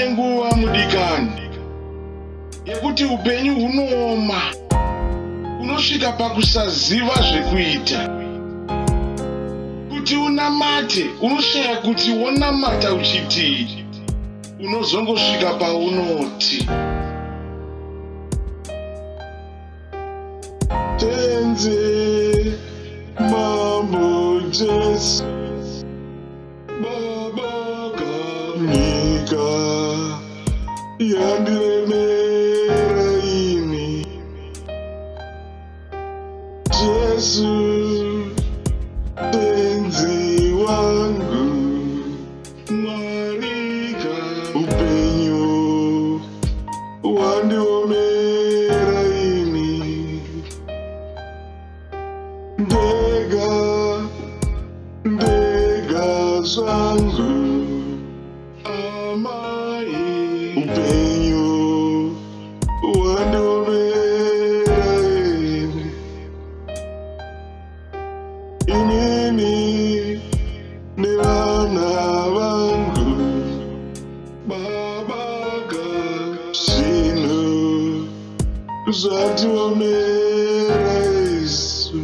Pane nguva mudikani yekuti upenyu hunooma, unosvika pakusaziva zvekuita. Kuti unamate, unoshaya kuti wonamata uchitii, unozongosvika paunoti tenze mambo Jesu baba kanyika yandiremera ini Jesu tenzi wangu marika upenyu wandiomera ini ndega ndega zvangu amai upenyu wandiomera ini inini nevana vangu babaga zvinhu zvatiomera isu.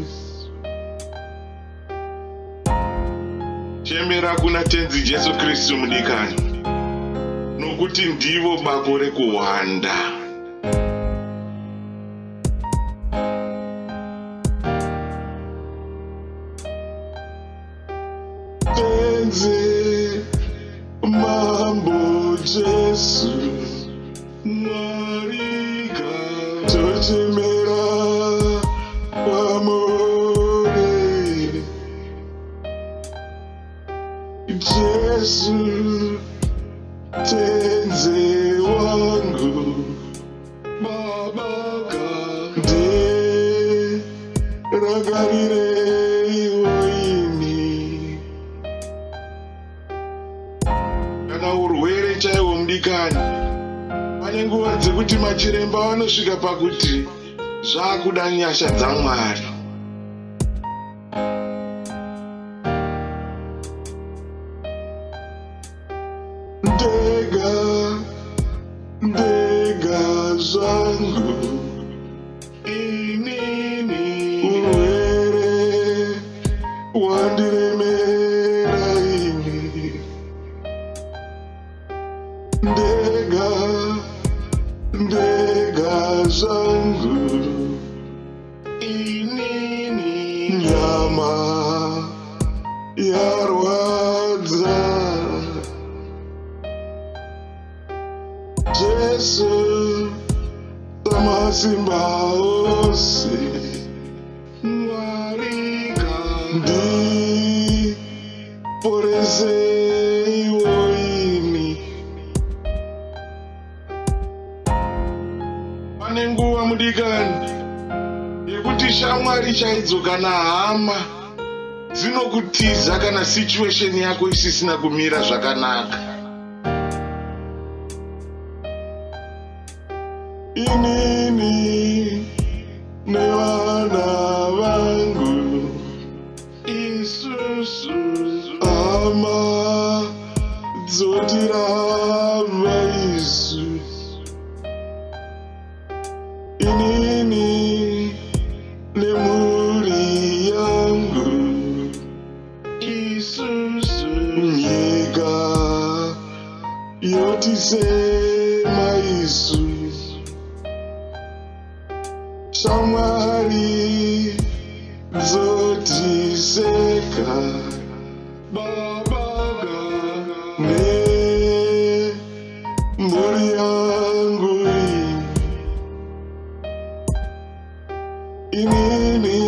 Chemera kuna tenzi Jesu Kristu mudikani, nokuti ndivo bako rekuhwanda. Tenzi mambo Jesu marika tochemera wamore Jesu tenzi wangu babaka ndirakarire iwoini. Kana urwere chaiwo mudikani, pane nguva dzekuti machiremba vanosvika pakuti zvaakuda nyasha dzaMwari. Ndega ndega zvangu inini urwere wandiremera ini ndega ndega zvangu inini nyama yarwadza Jesu tamasimba ose mwarika ndiporese iwoini. Pane nguva mudikani yekuti shamwari chaidzoka nahama dzinokutiza kana situation yako isisina kumira zvakanaka. Inini nevana vangu isusu hama dzotiramba isu. Inini nemhuri yangu isusu nyika yotisema isu. Shamwari dzotiseka babaga nemhuri yangu inini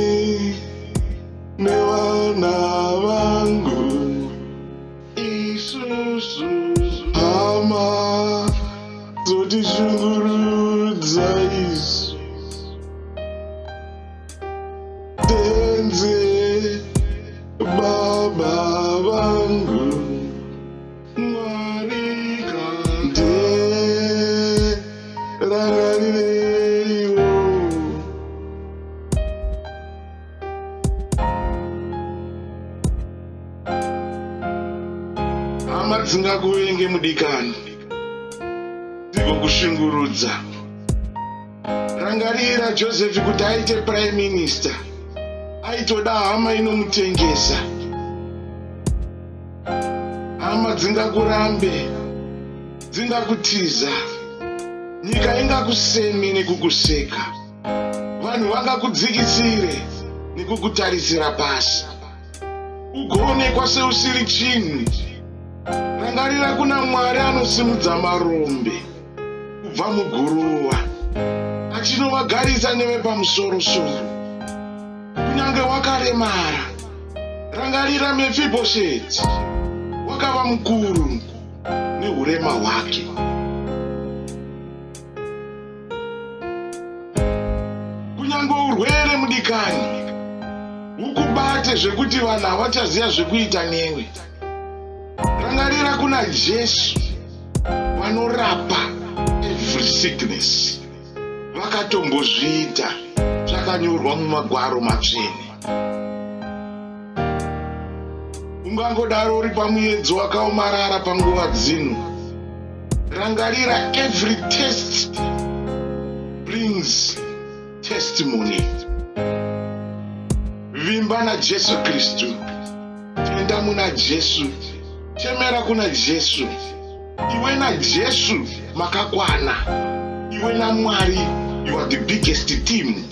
nevana vangu isusu hama dzotishungurudza isu. Tenzi baba vangu marika ndirangarireiwo. Hama dzingakuvenge mudikani, kushungurudza. Rangarira Joseph kuti aite prime minister, aitoda hama inomutengesa. Hama dzingakurambe, dzingakutiza, nyika ingakusemi nekukuseka, vanhu vangakudzikisire nekukutarisira pasi, ugoonekwa seusiri chinhu. Rangarira kuna Mwari anosimudza marombe kubva muguruva, achinovagarisa neve pamusoro-soro, kunyange wakaremara. Rangarira Mephibosheti, wakava mukuru nehurema hwake. Kunyange urwere mudikani ukubate zvekuti vanhu havachaziva zvekuita newe, rangarira kuna Jesu vanorapa every sickness, vakatombozviita, zvakanyorwa mumagwaro matsvene. Ungangodaro uri pamuedzo wakaomarara panguva dzino, rangarira every test brings testimony. Vimba naJesu Kristu, tenda muna Jesu, chemera kuna Jesu. Iwe naJesu makakwana, iwe naMwari, you are the biggest team.